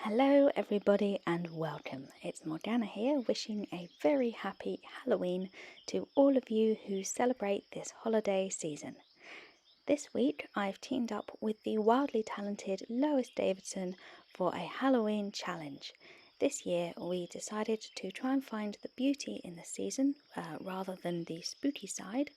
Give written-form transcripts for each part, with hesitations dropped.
Hello everybody and welcome. It's Morgana here, wishing a very happy Halloween to all of you who celebrate this holiday season. This week I've teamed up with the wildly talented Lois Davidson for a Halloween challenge. This year we decided to try and find the beauty in the season rather than the spooky side.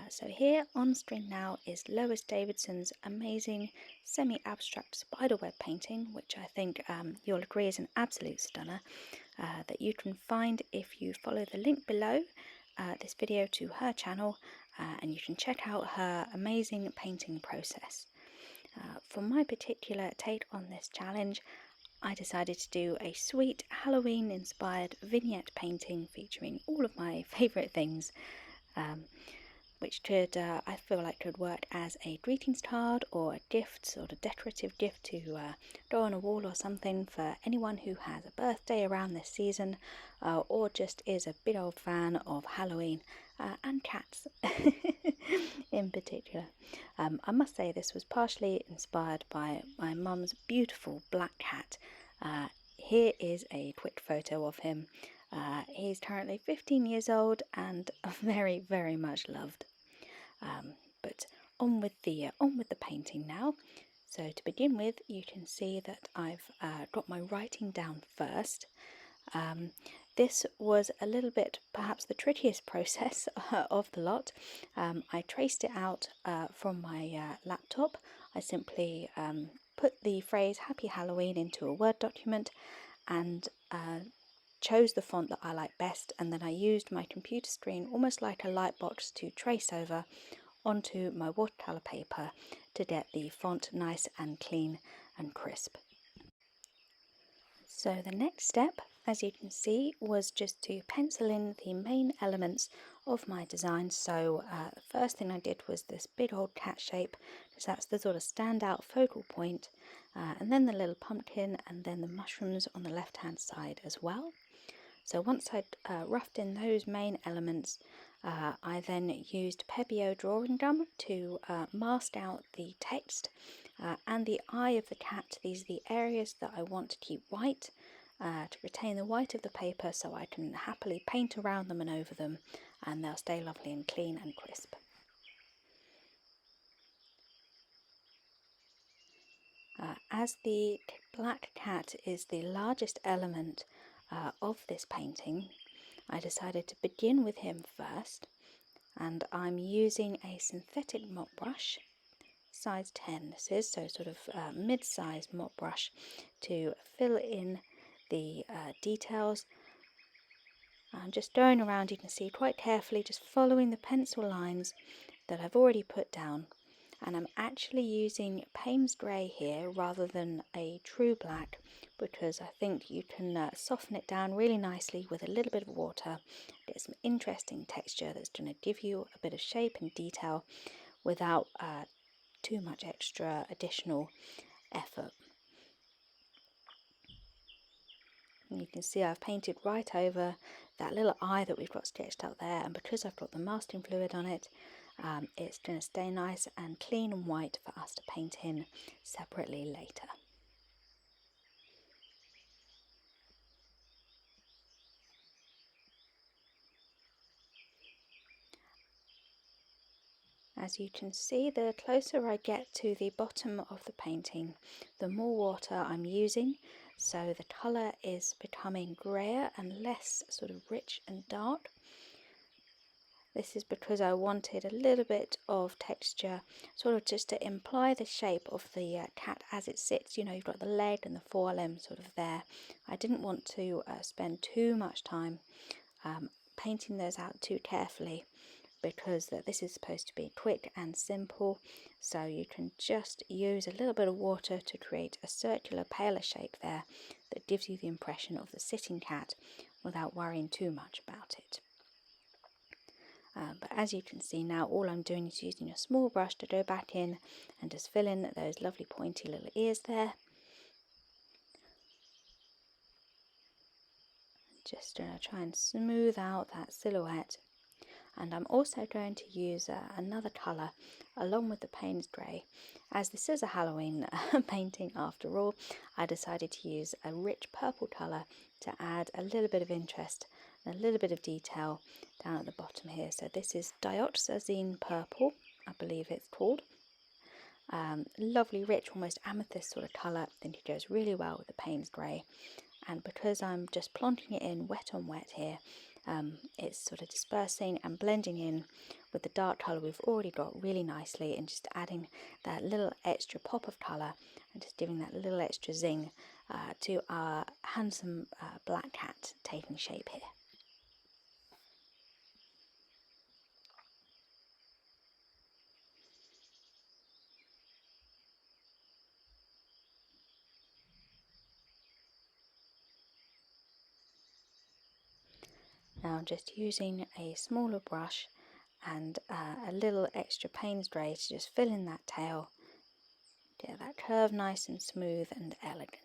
So here on screen now is Lois Davidson's amazing semi-abstract spiderweb painting, which I think you'll agree is an absolute stunner, that you can find if you follow the link below this video to her channel, and you can check out her amazing painting process. For my particular take on this challenge, I decided to do a sweet Halloween inspired vignette painting featuring all of my favourite things, which could, I feel like, could work as a greetings card or a gift, sort of decorative gift to go on a wall or something for anyone who has a birthday around this season, or just is a big old fan of Halloween and cats in particular. I must say this was partially inspired by my mum's beautiful black cat. Here is a quick photo of him. He's currently 15 years old and very, very much loved. But on with the painting now. So to begin with, you can see that I've got my writing down first. This was a little bit perhaps the trickiest process of the lot. I traced it out from my laptop. I simply put the phrase Happy Halloween into a Word document and chose the font that I like best, and then I used my computer screen almost like a light box to trace over onto my watercolor paper to get the font nice and clean and crisp. So the next step, as you can see, was just to pencil in the main elements of my design. So the first thing I did was this big old cat shape, because that's the sort of standout focal point, and then the little pumpkin, and then the mushrooms on the left hand side as well. So once I'd roughed in those main elements, I then used Pebeo Drawing Gum to mask out the text and the eye of the cat. These are the areas that I want to keep white, to retain the white of the paper so I can happily paint around them and over them, and they'll stay lovely and clean and crisp. As the black cat is the largest element of this painting, I decided to begin with him first, and I'm using a synthetic mop brush, size 10 this is, so sort of mid-size mop brush, to fill in the details. I'm just going around, you can see, quite carefully, just following the pencil lines that I've already put down. And I'm actually using Payne's Grey here rather than a true black, because I think you can soften it down really nicely with a little bit of water, get some interesting texture that's going to give you a bit of shape and detail without too much extra additional effort. And you can see I've painted right over that little eye that we've got sketched out there, and because I've got the masking fluid on it, it's going to stay nice and clean and white for us to paint in separately later. As you can see, the closer I get to the bottom of the painting, the more water I'm using, so the colour is becoming greyer and less sort of rich and dark. This is because I wanted a little bit of texture, sort of just to imply the shape of the cat as it sits. You know, you've got the leg and the forelimb sort of there. I didn't want to spend too much time painting those out too carefully, because this is supposed to be quick and simple, so you can just use a little bit of water to create a circular, paler shape there that gives you the impression of the sitting cat without worrying too much about it. But as you can see now, all I'm doing is using a small brush to go back in and just fill in those lovely pointy little ears there. Just try and smooth out that silhouette. And I'm also going to use another colour along with the Payne's Grey. As this is a Halloween painting after all, I decided to use a rich purple colour to add a little bit of interest and a little bit of detail down at the bottom here. So this is Dioxazine Purple, I believe it's called. Lovely rich, almost amethyst sort of colour. I think it goes really well with the Payne's Grey. And because I'm just plonking it in wet on wet here, it's sort of dispersing and blending in with the dark colour we've already got really nicely, and just adding that little extra pop of colour and just giving that little extra zing to our handsome black cat taking shape here. Now just using a smaller brush and a little extra Payne's Grey to just fill in that tail, get that curve nice and smooth and elegant.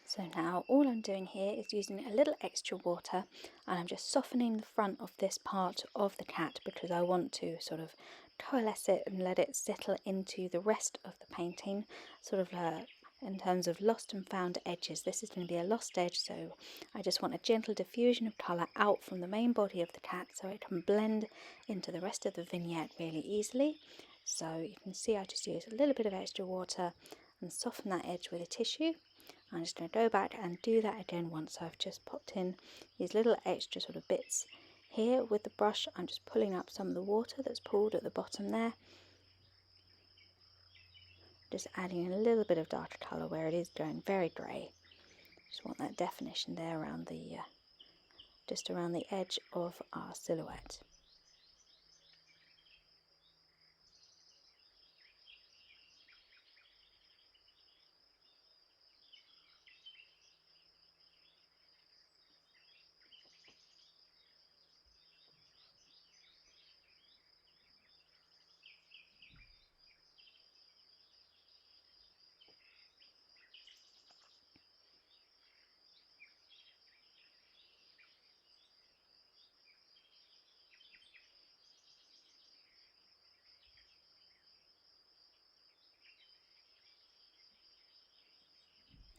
So now all I'm doing here is using a little extra water, and I'm just softening the front of this part of the cat because I want to sort of coalesce it and let it settle into the rest of the painting, sort of in terms of lost and found edges. This is going to be a lost edge, so I just want a gentle diffusion of colour out from the main body of the cat so it can blend into the rest of the vignette really easily. So you can see I just use a little bit of extra water and soften that edge with a tissue. I'm just going to go back and do that again once I've just popped in these little extra sort of bits here with the brush. I'm just pulling up some of the water that's pooled at the bottom there, just adding a little bit of darker colour where it is going very grey. Just want that definition there around the just around the edge of our silhouette.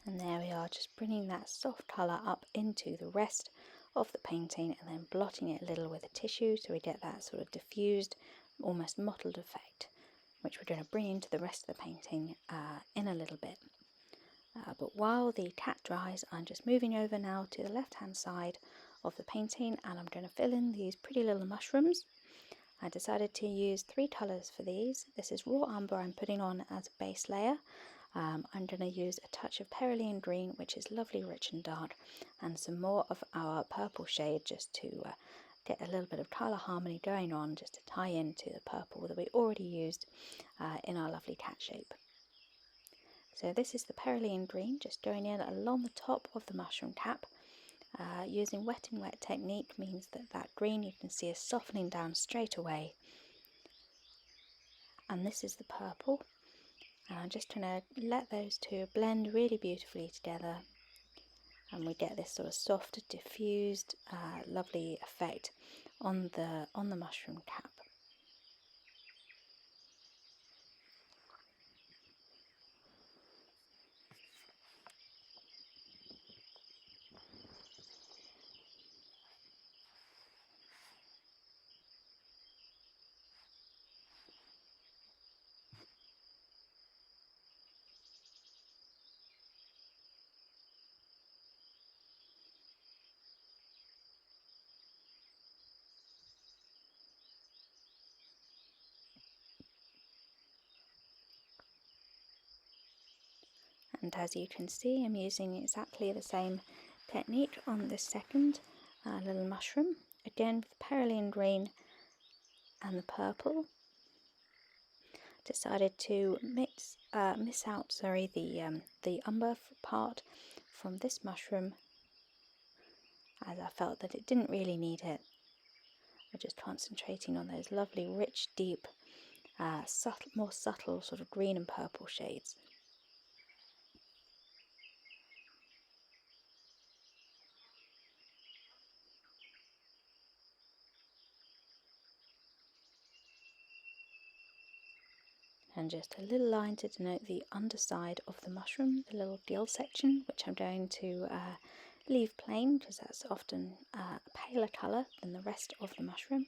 And there we are, just bringing that soft colour up into the rest of the painting and then blotting it a little with a tissue so we get that sort of diffused, almost mottled effect, which we're going to bring into the rest of the painting in a little bit. But while the cat dries, I'm just moving over now to the left hand side of the painting, and I'm going to fill in these pretty little mushrooms. I decided to use 3 colours for these. This is raw umber I'm putting on as a base layer. I'm going to use a touch of Cerulean Green, which is lovely, rich and dark, and some more of our purple shade just to get a little bit of colour harmony going on, just to tie into the purple that we already used in our lovely cat shape. So this is the Cerulean Green, just going in along the top of the mushroom cap. Using wet and wet technique means that that green you can see is softening down straight away. And this is the purple. And I'm just going to let those two blend really beautifully together, and we get this sort of soft, diffused, lovely effect on the mushroom cap. And as you can see, I'm using exactly the same technique on this second little mushroom, again with the Perylene green and the purple. Decided to miss out the umber part from this mushroom, as I felt that it didn't really need it. We're just concentrating on those lovely, rich, deep, more subtle sort of green and purple shades. And just a little line to denote the underside of the mushroom, the little gill section, which I'm going to leave plain because that's often a paler colour than the rest of the mushroom.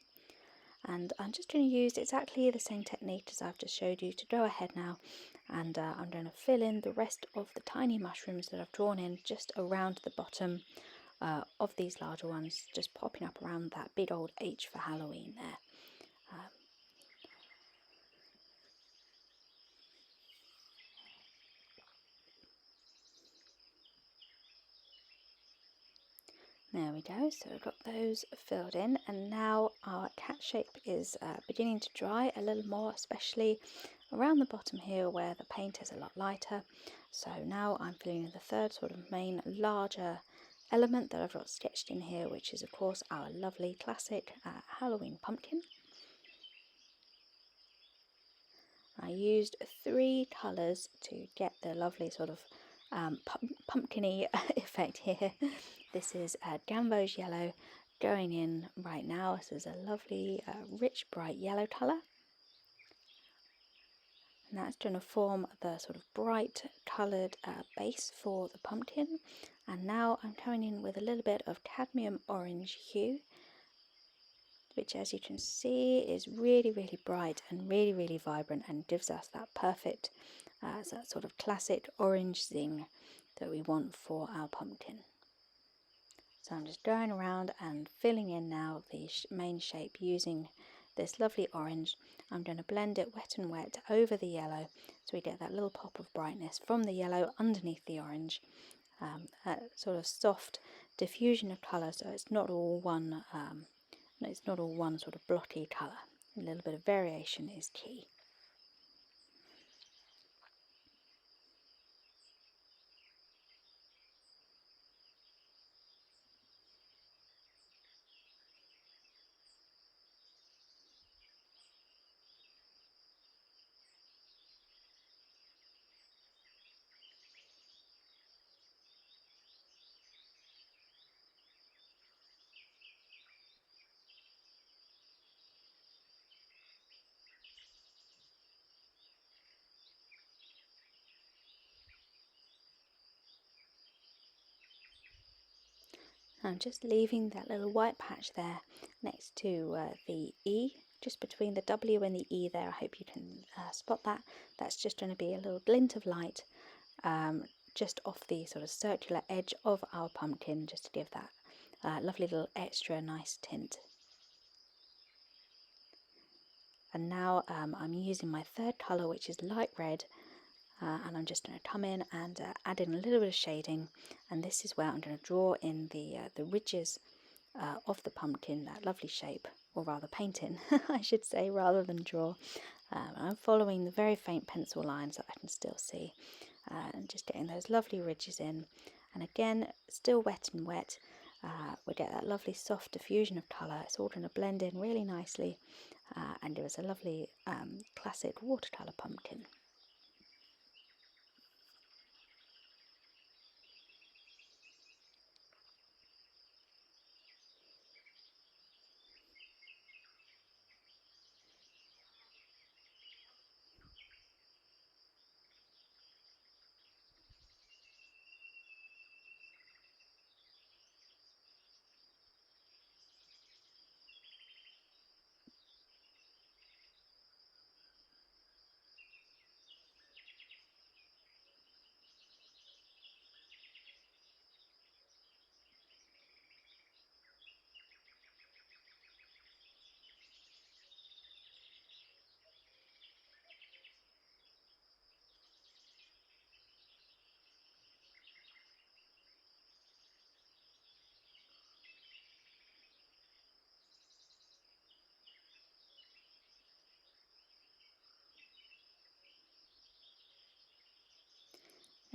And I'm just going to use exactly the same technique as I've just showed you to go ahead now, and I'm going to fill in the rest of the tiny mushrooms that I've drawn in just around the bottom of these larger ones, just popping up around that big old H for Halloween there. There we go, so we've got those filled in, and now our cat shape is beginning to dry a little more, especially around the bottom here where the paint is a lot lighter. So now I'm filling in the third sort of main larger element that I've got sketched in here, which is of course our lovely classic Halloween pumpkin. I used 3 colours to get the lovely sort of pumpkin-y effect here. This is Gamboge yellow going in right now. This is a lovely rich bright yellow colour, and that's going to form the sort of bright coloured base for the pumpkin. And now I'm coming in with a little bit of cadmium orange hue, which as you can see is really bright and really vibrant, and gives us that perfect that sort of classic orange zing that we want for our pumpkin. So I'm just going around and filling in now the main shape using this lovely orange. I'm going to blend it wet and wet over the yellow so we get that little pop of brightness from the yellow underneath the orange. A sort of soft diffusion of colour, so it's not all one sort of blocky colour. A little bit of variation is key. I'm just leaving that little white patch there next to the E, just between the W and the E there. I hope you can spot that. That's just going to be a little glint of light just off the sort of circular edge of our pumpkin, just to give that lovely little extra nice tint. And now I'm using my third colour, which is light red, and I'm just going to come in and add in a little bit of shading, and this is where I'm going to draw in the ridges of the pumpkin, that lovely shape, or rather paint in, I should say, rather than draw. I'm following the very faint pencil lines that I can still see, and just getting those lovely ridges in, and again, still wet and wet. We get that lovely soft diffusion of colour. It's all going to blend in really nicely and give us a lovely classic watercolour pumpkin.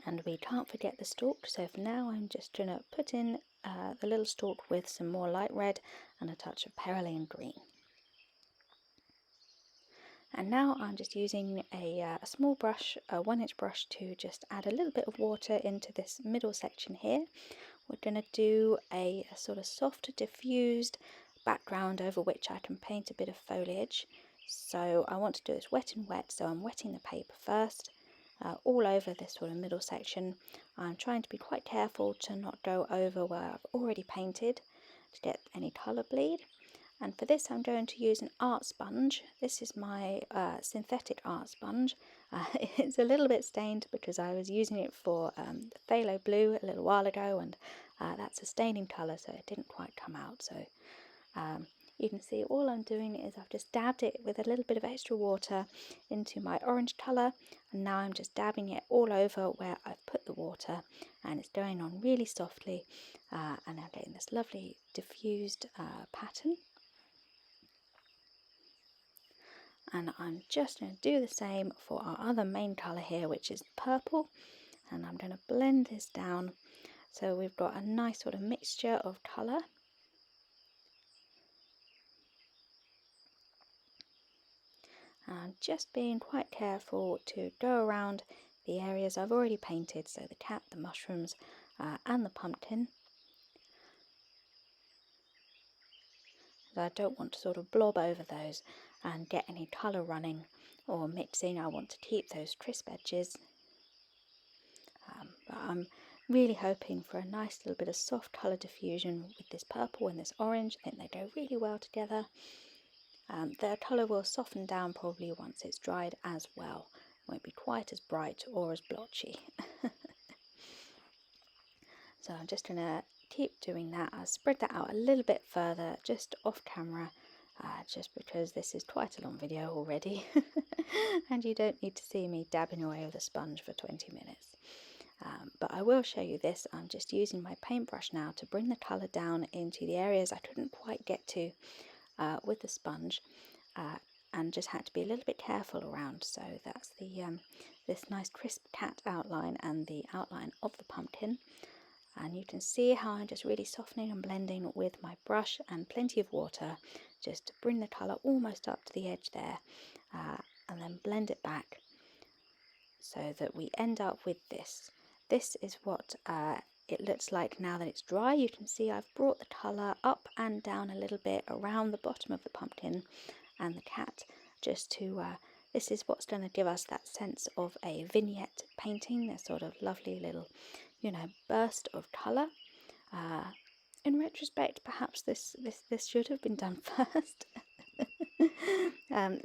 and we can't forget the stalk, so for now I'm just going to put in the little stalk with some more light red and a touch of perylene green. And now I'm just using a small brush, a 1-inch brush, to just add a little bit of water into this middle section here. We're going to do a sort of soft diffused background over which I can paint a bit of foliage. So I want to do this wet and wet, so I'm wetting the paper first all over this sort of middle section. I'm trying to be quite careful to not go over where I've already painted to get any colour bleed. And for this I'm going to use an art sponge. This is my synthetic art sponge. It's a little bit stained because I was using it for the phthalo blue a little while ago, and that's a staining colour, so it didn't quite come out. So you can see all I'm doing is I've just dabbed it with a little bit of extra water into my orange colour, and now I'm just dabbing it all over where I've put the water, and it's going on really softly, and I'm getting this lovely diffused pattern. And I'm just going to do the same for our other main colour here, which is purple, and I'm going to blend this down so we've got a nice sort of mixture of colour. And I'm just being quite careful to go around the areas I've already painted, so the cat, the mushrooms and the pumpkin. I don't want to sort of blob over those and get any colour running or mixing. I want to keep those crisp edges. But I'm really hoping for a nice little bit of soft colour diffusion with this purple and this orange. I think they go really well together. The colour will soften down probably once it's dried as well. It won't be quite as bright or as blotchy. So I'm just going to keep doing that. I'll spread that out a little bit further just off camera, just because this is quite a long video already and you don't need to see me dabbing away with a sponge for 20 minutes. But I will show you this. I'm just using my paintbrush now to bring the colour down into the areas I couldn't quite get to with the sponge, and just had to be a little bit careful around. So that's the this nice crisp cat outline and the outline of the pumpkin. And you can see how I'm just really softening and blending with my brush and plenty of water just to bring the colour almost up to the edge there, and then blend it back so that we end up with this. This is what it looks like now that it's dry. You can see I've brought the colour up and down a little bit around the bottom of the pumpkin and the cat, just to this is what's going to give us that sense of a vignette painting, a sort of lovely little, you know, burst of colour. In retrospect, perhaps this should have been done first.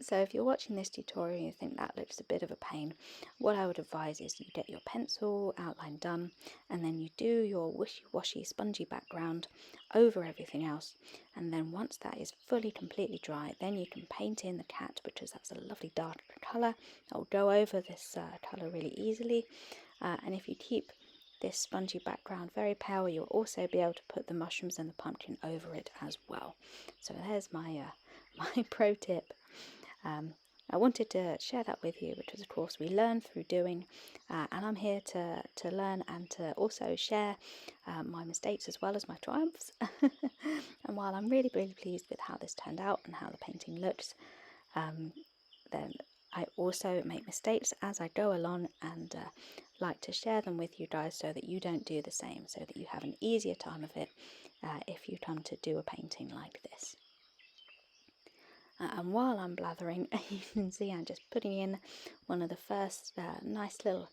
So if you're watching this tutorial and you think that looks a bit of a pain, what I would advise is you get your pencil outline done, and then you do your wishy-washy spongy background over everything else, and then once that is fully completely dry, then you can paint in the cat, because that's a lovely dark colour that will go over this colour really easily. And if you keep this spongy background very pale, you'll also be able to put the mushrooms and the pumpkin over it as well. So there's my my pro tip. I wanted to share that with you because of course we learn through doing, and I'm here to learn and to also share my mistakes as well as my triumphs. And while I'm really pleased with how this turned out and how the painting looks, then I also make mistakes as I go along, and like to share them with you guys so that you don't do the same, so that you have an easier time of it if you come to do a painting like this. And while I'm blathering, you can see I'm just putting in one of the first nice little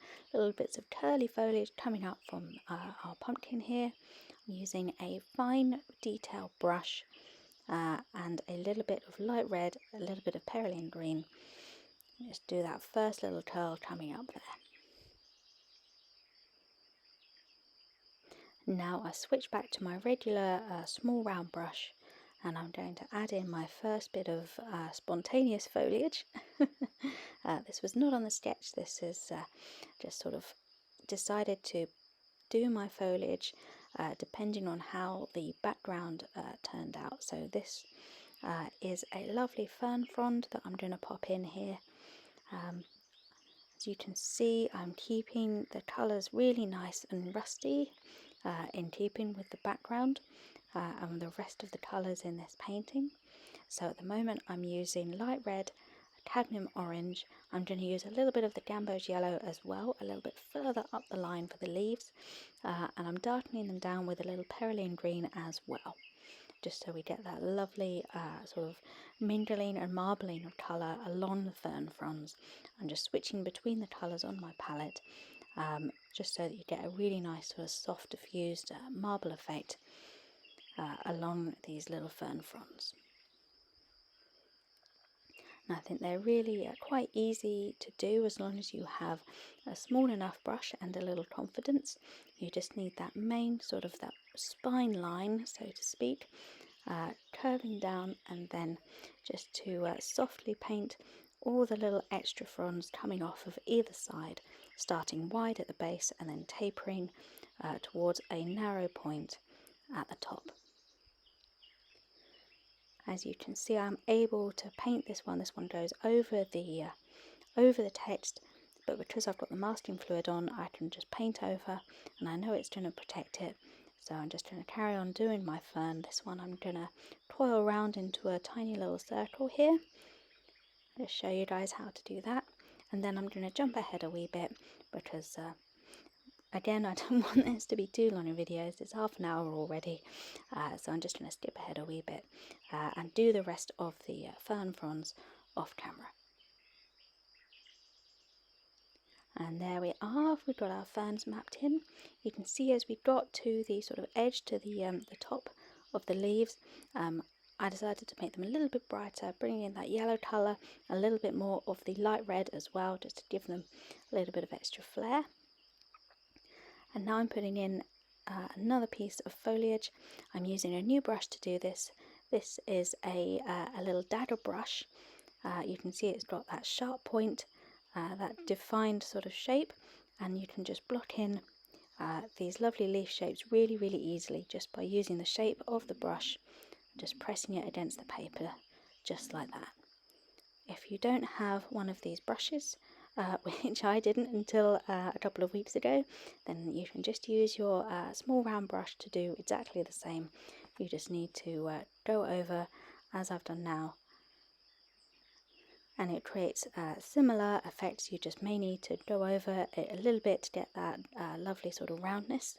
bits of curly foliage coming up from our pumpkin here. I'm using a fine detail brush and a little bit of light red, a little bit of perylene green. Just do that first little curl coming up there. Now I switch back to my regular small round brush, and I'm going to add in my first bit of spontaneous foliage. This was not on the sketch, this is just sort of decided to do my foliage depending on how the background turned out. So this is a lovely fern frond that I'm going to pop in here. As you can see, I'm keeping the colours really nice and rusty, in keeping with the background and the rest of the colours in this painting. So at the moment I'm using light red, cadmium orange. I'm going to use a little bit of the Gamboge yellow as well, a little bit further up the line for the leaves, and I'm darkening them down with a little Perylene green as well, just so we get that lovely sort of mingling and marbling of colour along the fern fronds. I'm just switching between the colours on my palette, just so that you get a really nice sort of soft diffused marble effect along these little fern fronds. And I think they're really quite easy to do as long as you have a small enough brush and a little confidence. You just need that main sort of that spine line, so to speak, curving down, and then just to softly paint all the little extra fronds coming off of either side, starting wide at the base and then tapering towards a narrow point at the top. As you can see, I'm able to paint this one. This one goes over the text, but because I've got the masking fluid on, I can just paint over, and I know it's going to protect it. So I'm just going to carry on doing my fern. This one I'm going to coil around into a tiny little circle here. Just show you guys how to do that, and then I'm going to jump ahead a wee bit because again, I don't want this to be too long in videos. It's half an hour already, so I'm just going to skip ahead a wee bit and do the rest of the fern fronds off camera. And there we are, we've got our ferns mapped in. You can see as we got to the sort of edge, to the top of the leaves, I decided to make them a little bit brighter, bringing in that yellow colour, a little bit more of the light red as well, just to give them a little bit of extra flair. And now I'm putting in another piece of foliage. I'm using a new brush to do this. This is a little dagger brush. You can see it's got that sharp point, that defined sort of shape, and you can just block in these lovely leaf shapes really, really easily just by using the shape of the brush, just pressing it against the paper, just like that. If you don't have one of these brushes, which I didn't until a couple of weeks ago, then you can just use your small round brush to do exactly the same. You just need to go over, as I've done now, and it creates similar effects. You just may need to go over it a little bit to get that lovely sort of roundness.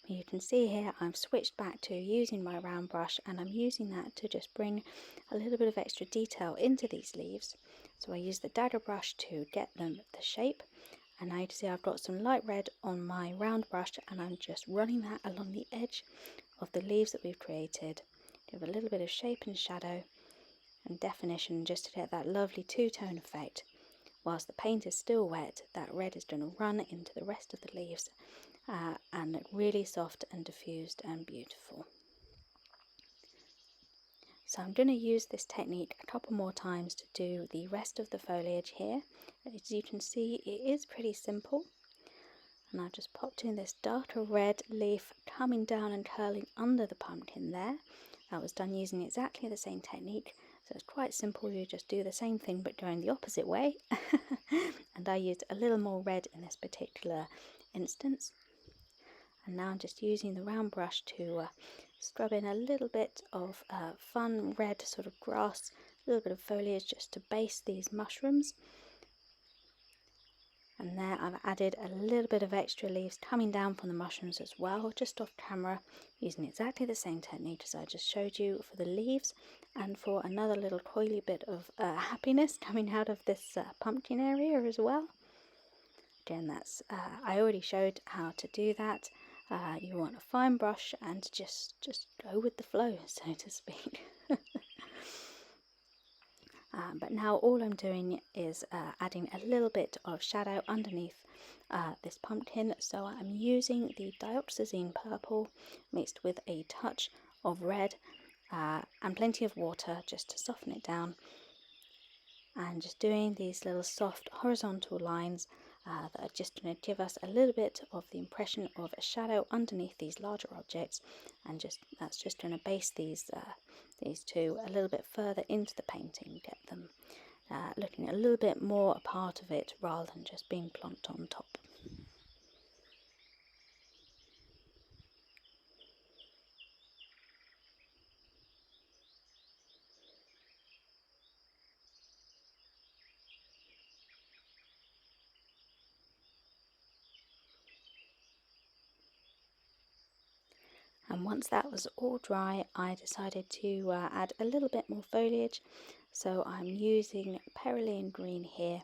You can see here I've switched back to using my round brush, and I'm using that to just bring a little bit of extra detail into these leaves. So I use the dagger brush to get them the shape, and now you can see I've got some light red on my round brush, and I'm just running that along the edge of the leaves that we've created. Give a little bit of shape and shadow and definition just to get that lovely two-tone effect. Whilst the paint is still wet, that red is going to run into the rest of the leaves and look really soft and diffused and beautiful. So I'm going to use this technique a couple more times to do the rest of the foliage here. As you can see, it is pretty simple. And I've just popped in this darker red leaf coming down and curling under the pumpkin there. That was done using exactly the same technique. So it's quite simple, you just do the same thing but going the opposite way. And I used a little more red in this particular instance. And now I'm just using the round brush to scrub in a little bit of fun red sort of grass, a little bit of foliage just to base these mushrooms. And there I've added a little bit of extra leaves coming down from the mushrooms as well, just off camera, using exactly the same technique as I just showed you for the leaves, and for another little coily bit of happiness coming out of this pumpkin area as well. Again, that's I already showed how to do that. You want a fine brush and just go with the flow, so to speak. But now all I'm doing is adding a little bit of shadow underneath this pumpkin. So I'm using the dioxazine purple mixed with a touch of red and plenty of water just to soften it down, and just doing these little soft horizontal lines that are just going to give us a little bit of the impression of a shadow underneath these larger objects, and that's just going to base these these two a little bit further into the painting, get them looking a little bit more a part of it rather than just being plonked on top. And once that was all dry, I decided to add a little bit more foliage. So I'm using Perylene Green here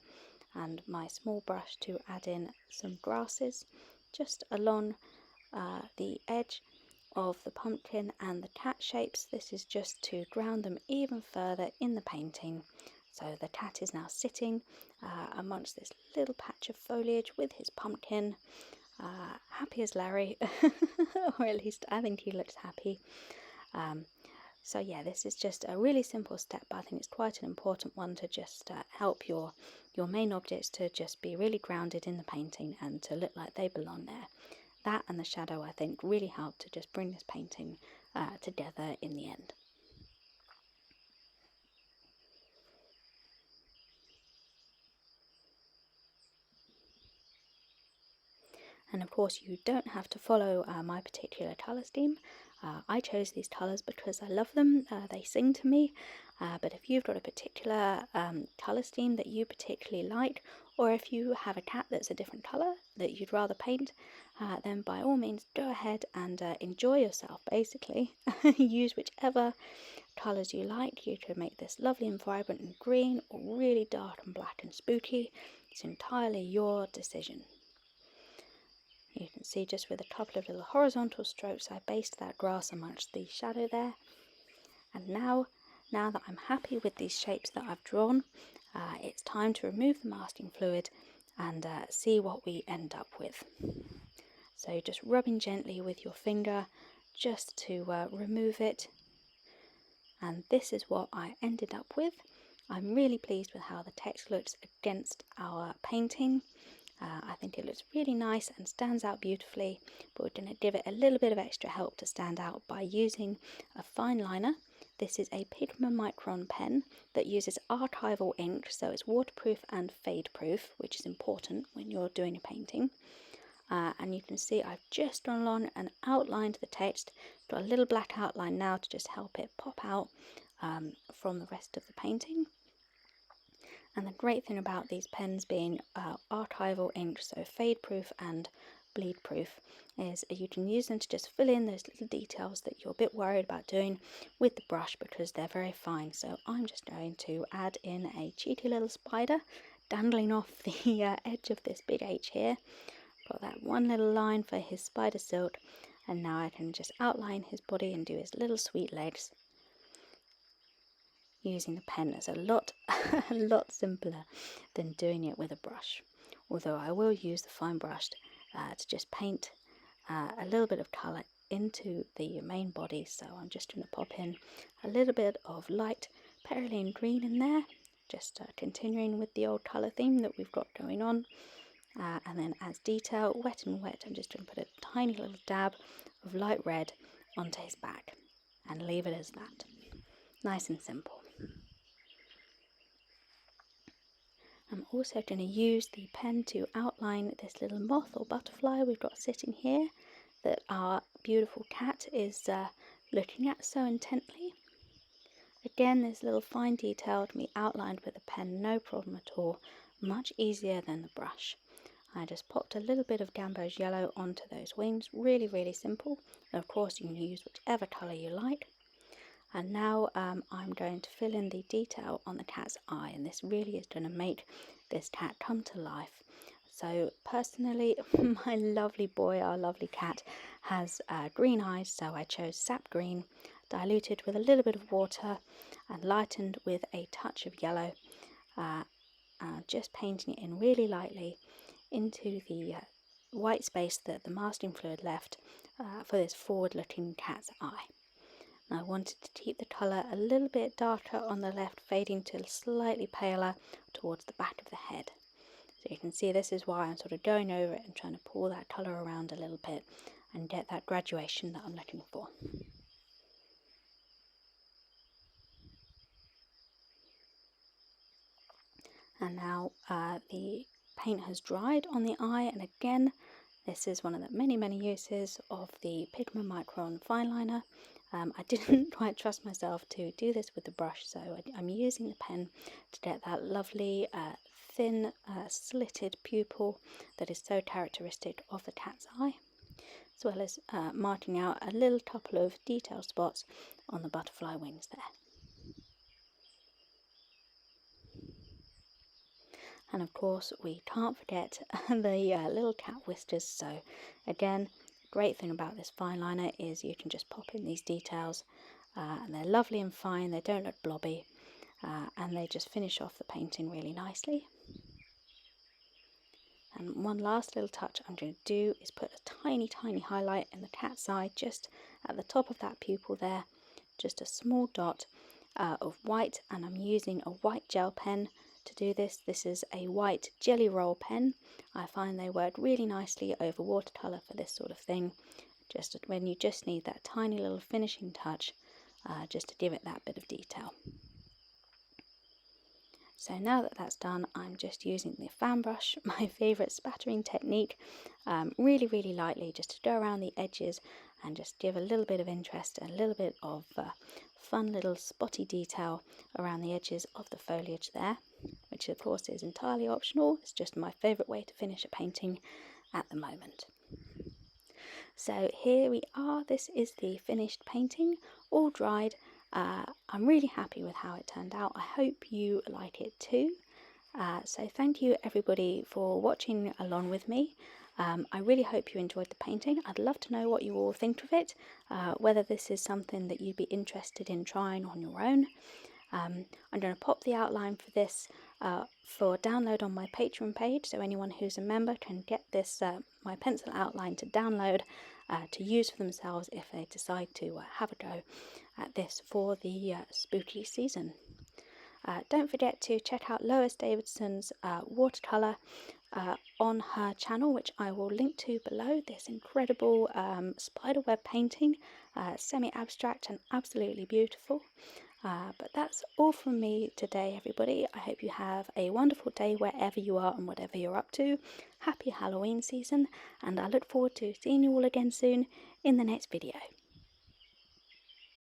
and my small brush to add in some grasses just along the edge of the pumpkin and the cat shapes. This is just to ground them even further in the painting. So the cat is now sitting amongst this little patch of foliage with his pumpkin. Happy as Larry, or at least I think he looks happy. So yeah, this is just a really simple step, but I think it's quite an important one to just help your main objects to just be really grounded in the painting and to look like they belong there. That and the shadow, I think, really help to just bring this painting together in the end. And of course you don't have to follow my particular colour scheme. I chose these colours because I love them, they sing to me, but if you've got a particular colour scheme that you particularly like, or if you have a cat that's a different colour that you'd rather paint, then by all means go ahead and enjoy yourself basically. Use whichever colours you like. You could make this lovely and vibrant and green, or really dark and black and spooky. It's entirely your decision. You can see just with a couple of little horizontal strokes I based that grass amongst the shadow there. And now that I'm happy with these shapes that I've drawn, it's time to remove the masking fluid and see what we end up with. So just rubbing gently with your finger just to remove it. And this is what I ended up with. I'm really pleased with how the text looks against our painting. I think it looks really nice and stands out beautifully, but we're going to give it a little bit of extra help to stand out by using a fine liner. This is a Pigma Micron pen that uses archival ink, so it's waterproof and fade proof, which is important when you're doing a painting. And you can see I've just gone along and outlined the text, got a little black outline now to just help it pop out from the rest of the painting. And the great thing about these pens being archival ink, so fade proof and bleed proof, is you can use them to just fill in those little details that you're a bit worried about doing with the brush because they're very fine. So I'm just going to add in a cheeky little spider dangling off the edge of this big H here. Got that one little line for his spider silk, and now I can just outline his body and do his little sweet legs. Using the pen is a lot simpler than doing it with a brush, although I will use the fine brush to just paint a little bit of colour into the main body. So I'm just going to pop in a little bit of light Perylene Green in there, just continuing with the old colour theme that we've got going on. And then as detail, wet and wet, I'm just going to put a tiny little dab of light red onto his back and leave it as that. Nice and simple. I'm also going to use the pen to outline this little moth or butterfly we've got sitting here that our beautiful cat is looking at so intently. Again, this little fine detail can be outlined with a pen, no problem at all, much easier than the brush. I just popped a little bit of Gamboge yellow onto those wings, really simple. And of course you can use whichever colour you like. And now I'm going to fill in the detail on the cat's eye, and this really is going to make this cat come to life. So personally, my lovely boy, our lovely cat, has green eyes, so I chose sap green, diluted with a little bit of water and lightened with a touch of yellow, just painting it in really lightly into the white space that the masking fluid left for this forward-looking cat's eye. I wanted to keep the colour a little bit darker on the left, fading to slightly paler towards the back of the head. So you can see this is why I'm sort of going over it and trying to pull that colour around a little bit and get that graduation that I'm looking for. And now the paint has dried on the eye, and again, this is one of the many uses of the Pigma Micron fine liner. I didn't quite trust myself to do this with the brush, so I'm using the pen to get that lovely thin slitted pupil that is so characteristic of the cat's eye, as well as marking out a little couple of detail spots on the butterfly wings there. And of course we can't forget the little cat whiskers, so again, the great thing about this fine liner is you can just pop in these details and they're lovely and fine, they don't look blobby, and they just finish off the painting really nicely. And one last little touch I'm going to do is put a tiny highlight in the cat's eye just at the top of that pupil there, just a small dot of white, and I'm using a white gel pen to do this. This is a white jelly roll pen. I find they work really nicely over watercolor for this sort of thing, just when you just need that tiny little finishing touch, just to give it that bit of detail. So now that that's done, I'm just using the fan brush, my favourite spattering technique, really lightly, just to go around the edges and just give a little bit of interest, a little bit of fun little spotty detail around the edges of the foliage there, which of course is entirely optional. It's just my favourite way to finish a painting at the moment. So here we are, this is the finished painting, all dried. I'm really happy with how it turned out. I hope you like it too. So thank you everybody for watching along with me. I really hope you enjoyed the painting. I'd love to know what you all think of it, whether this is something that you'd be interested in trying on your own. I'm going to pop the outline for this for download on my Patreon page, so anyone who's a member can get this my pencil outline to download to use for themselves if they decide to have a go at this for the spooky season. Don't forget to check out Lois Davidson's watercolor on her channel, which I will link to below. This incredible spiderweb painting, semi-abstract and absolutely beautiful. But that's all from me today, everybody. I hope you have a wonderful day wherever you are and whatever you're up to. Happy Halloween season, and I look forward to seeing you all again soon in the next video.